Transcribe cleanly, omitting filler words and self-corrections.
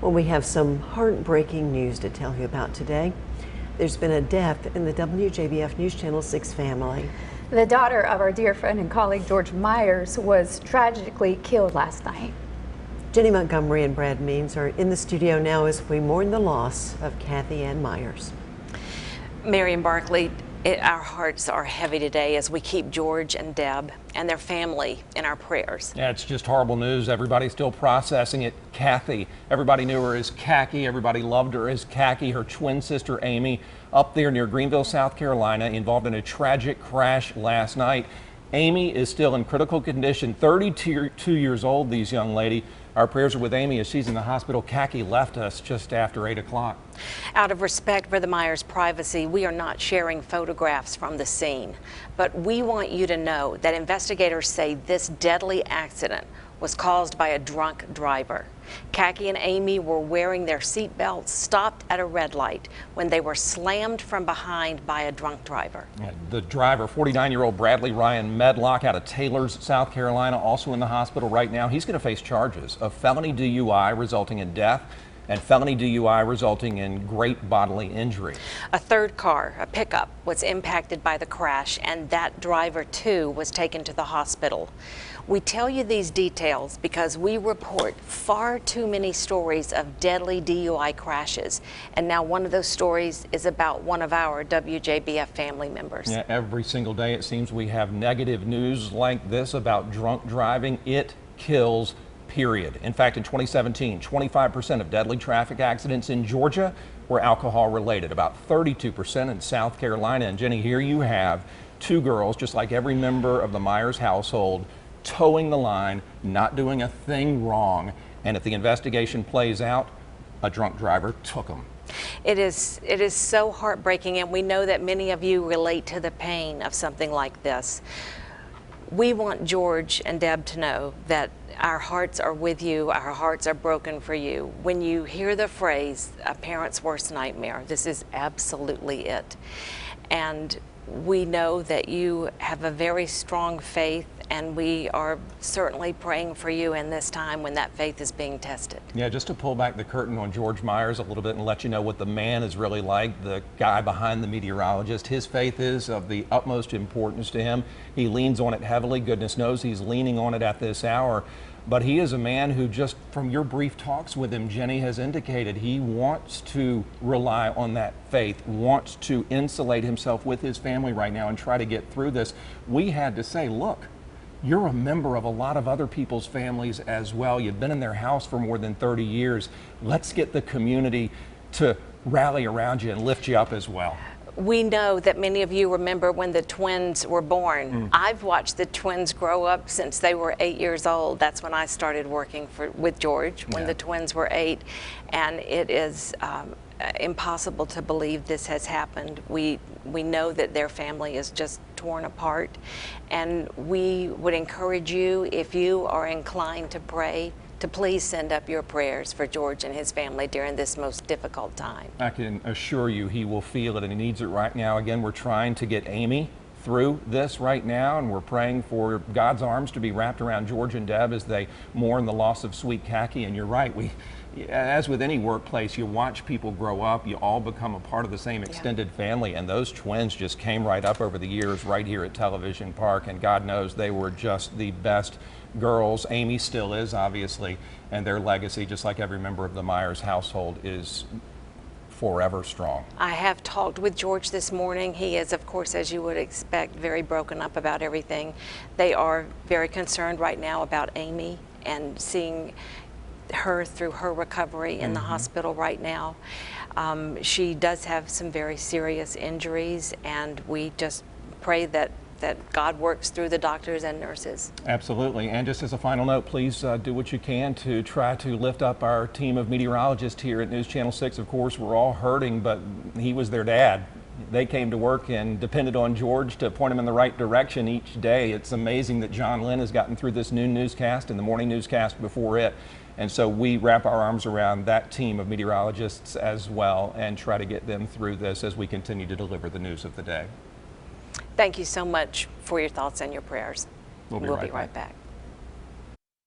Well, we have some heartbreaking news to tell you about today. There's been a death in the WJBF News Channel 6 family. The daughter of our dear friend and colleague George Myers was tragically killed last night. Jenny Montgomery and Brad Means are in the studio now as we mourn the loss of Kathy Ann Myers. Marion Barkley, our hearts are heavy today as we keep George and Deb and their family in our prayers. Yeah, it's just horrible news. Everybody's still processing it. Kathy, everybody knew her as Khaki. Everybody loved her as Khaki. Her twin sister Amy, up there near Greenville, South Carolina, involved in a tragic crash last night. Amy is still in critical condition, 32 years old, these young lady. Our prayers are with Amy as she's in the hospital. Khaki left us just after 8 o'clock. Out of respect for the Myers' privacy, we are not sharing photographs from the scene. But we want you to know that investigators say this deadly accident was caused by a drunk driver. Khaki and Amy were wearing their seat belts, stopped at a red light when they were slammed from behind by a drunk driver. Yeah, the driver, 49-year-old Bradley Ryan Medlock out of Taylors, South Carolina, also in the hospital right now. He's going to face charges of felony DUI resulting in death and felony DUI resulting in great bodily injury. A third car, a pickup, was impacted by the crash, and that driver too was taken to the hospital. We tell you these details because we report far too many stories of deadly DUI crashes, and now one of those stories is about one of our WJBF family members. Yeah, every single day it seems we have negative news like this about drunk driving. It kills. Period. In fact, in 2017, 25% of deadly traffic accidents in Georgia were alcohol related, about 32% in South Carolina. And Jenny, here you have two girls, just like every member of the Myers household, towing the line, not doing a thing wrong. And if the investigation plays out, a drunk driver took them. It is so heartbreaking, and we know that many of you relate to the pain of something like this. We want George and Deb to know that our hearts are with you, our hearts are broken for you. When you hear the phrase, a parent's worst nightmare, this is absolutely it. And we know that you have a very strong faith, and we are certainly praying for you in this time when that faith is being tested. Yeah, just to pull back the curtain on George Myers a little bit and let you know what the man is really like, the guy behind the meteorologist. His faith is of the utmost importance to him. He leans on it heavily. Goodness knows he's leaning on it at this hour. But he is a man who, just from your brief talks with him, Jenny, has indicated he wants to rely on that faith, wants to insulate himself with his family right now and try to get through this. We had to say, look, you're a member of a lot of other people's families as well. You've been in their house for more than 30 years. Let's get the community to rally around you and lift you up as well. We know that many of you remember when the twins were born. I've watched the twins grow up since they were 8 years old. That's when I started working with George, when the twins were 8. And it is impossible to believe this has happened. We know that their family is just torn apart. And we would encourage you, if you are inclined to pray, to please send up your prayers for George and his family during this most difficult time. I can assure you he will feel it, and he needs it right now. Again, we're trying to get Amy through this right now, and we're praying for God's arms to be wrapped around George and Deb as they mourn the loss of sweet Khaki. And you're right, as with any workplace, you watch people grow up, you all become a part of the same extended family, and those twins just came right up over the years right here at Television Park, and God knows they were just the best girls. Amy still is, obviously, and their legacy, just like every member of the Myers household, is forever strong. I have talked with George this morning. He is, of course, as you would expect, very broken up about everything. They are very concerned right now about Amy and seeing her through her recovery in the hospital right now. She does have some very serious injuries, and we just pray that God works through the doctors and nurses. Absolutely. And just as a final note, please do what you can to try to lift up our team of meteorologists here at News Channel 6. Of course, we're all hurting, but he was their dad. They came to work and depended on George to point him in the right direction each day. It's amazing that John Lynn has gotten through this noon newscast and the morning newscast before it. And so we wrap our arms around that team of meteorologists as well and try to get them through this as we continue to deliver the news of the day. Thank you so much for your thoughts and your prayers. We'll be right back.